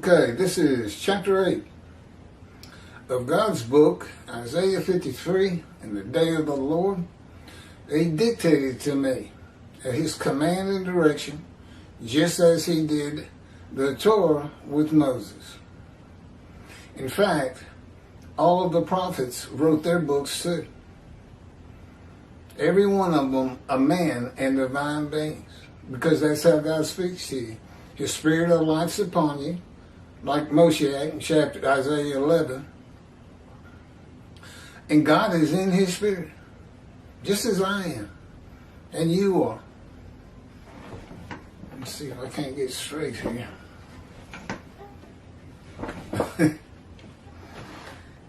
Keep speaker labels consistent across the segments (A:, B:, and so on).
A: Okay, this is chapter 8 of God's book, Isaiah 53, in the day of the Lord. He dictated to me at his command and direction, just as he did the Torah with Moses. In fact, all of the prophets wrote their books too. Every one of them a man and divine beings, because that's how God speaks to you. His spirit of life's upon you, like Moshe in chapter Isaiah 11. And God is in his spirit, just as I am, and you are. Let's see if I can't get straight here.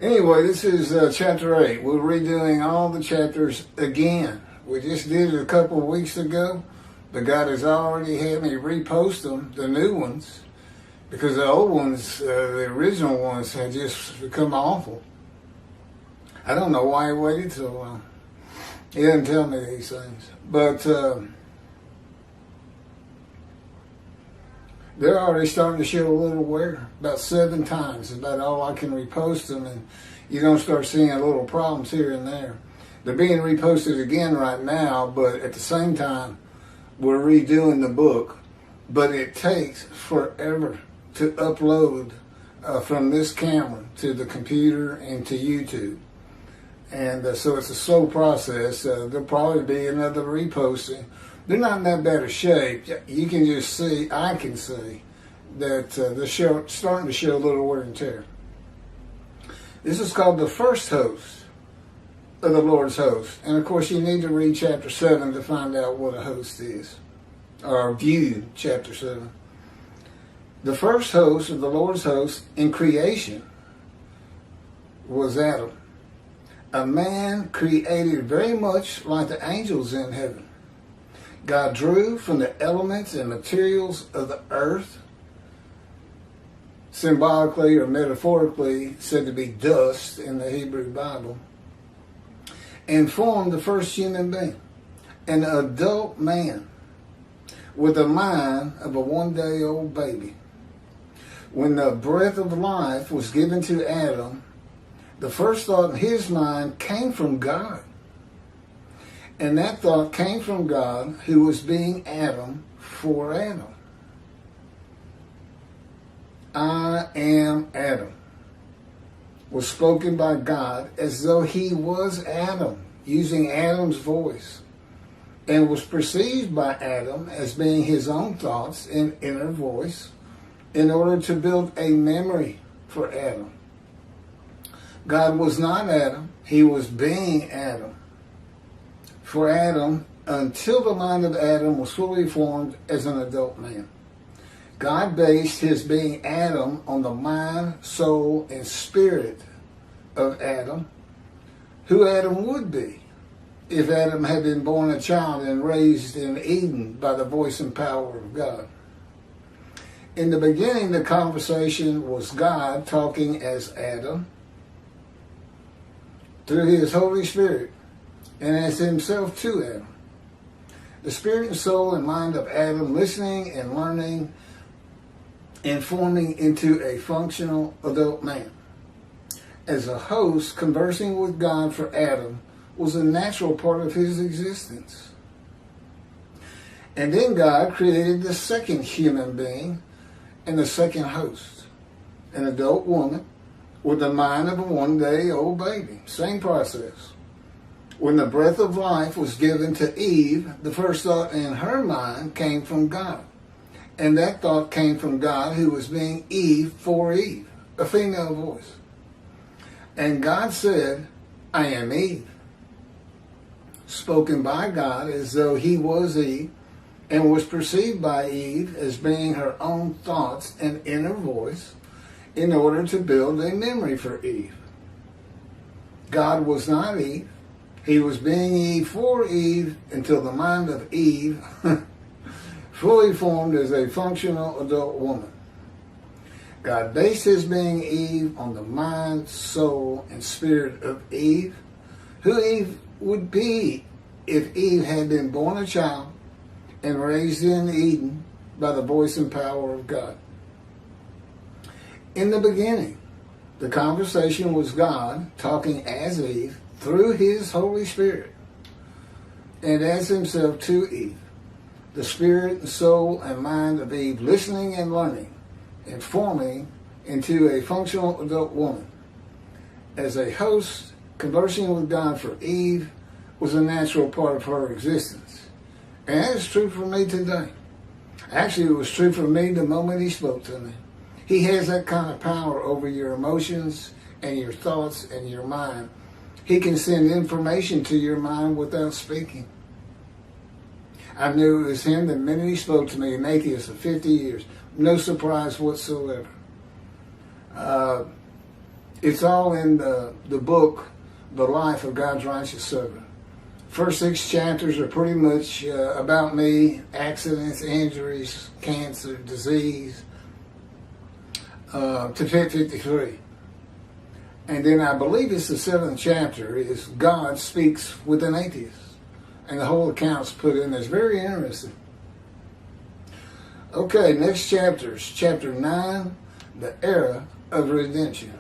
A: Anyway, this is chapter 8. We're redoing all the chapters again. We just did it a couple of weeks ago, but God has already had me repost them, the new ones, because the old ones, the original ones, had just become awful. I don't know why he waited so long. He didn't tell me these things. But they're already starting to show a little wear. About 7 times, about all I can repost them, and you don't start seeing little problems here and there. They're being reposted again right now, but at the same time, we're redoing the book. But it takes forever to upload from this camera to the computer and to YouTube. And so it's a slow process. There'll probably be another reposting. They're not in that bad a shape. You can just see, I can see, that they're starting to show a little wear and tear. This is called the first host of the Lord's host. And of course, you need to read chapter 7 to find out what a host is, or view chapter 7. The first host of the Lord's host in creation was Adam, a man created very much like the angels in heaven. God drew from the elements and materials of the earth, symbolically or metaphorically said to be dust in the Hebrew Bible, and formed the first human being, an adult man with the mind of a one-day-old baby. When the breath of life was given to Adam, the first thought in his mind came from God. And that thought came from God, who was being Adam for Adam. I am Adam was spoken by God as though he was Adam, using Adam's voice, and was perceived by Adam as being his own thoughts and inner voice in order to build a memory for Adam. God was not Adam, he was being Adam for Adam until the mind of Adam was fully formed as an adult man. God based his being Adam on the mind, soul, and spirit of Adam, who Adam would be if Adam had been born a child and raised in Eden by the voice and power of God. In the beginning, the conversation was God talking as Adam through his Holy Spirit and as himself to Adam. The spirit and soul and mind of Adam listening and learning and forming into a functional adult man. As a host, conversing with God for Adam was a natural part of his existence. And then God created the second human being and the second host, an adult woman with the mind of a one-day-old baby. Same process. When the breath of life was given to Eve, the first thought in her mind came from God. And that thought came from God, who was being Eve for Eve, a female voice. And God said, I am Eve, spoken by God as though he was Eve, and was perceived by Eve as being her own thoughts and inner voice in order to build a memory for Eve. God was not Eve. He was being Eve for Eve until the mind of Eve fully formed as a functional adult woman. God based his being Eve on the mind, soul, and spirit of Eve, who Eve would be if Eve had been born a child and raised in Eden by the voice and power of God. In the beginning, the conversation was God talking as Eve through his Holy Spirit and as himself to Eve. The spirit, soul, and mind of Eve listening and learning and forming into a functional adult woman. As a host, conversing with God for Eve was a natural part of her existence. And that is true for me today. Actually, it was true for me the moment he spoke to me. He has that kind of power over your emotions and your thoughts and your mind. He can send information to your mind without speaking. I knew it was him the minute he spoke to me, an atheist of 50 years. No surprise whatsoever. It's all in the book, The Life of God's Righteous Servant. First 6 chapters are pretty much about me, accidents, injuries, cancer, disease, to 53. And then I believe it's the 7th chapter is God speaks with an atheist. And the whole account's put in there. It's very interesting. Okay, next chapter is chapter 9, the era of redemption.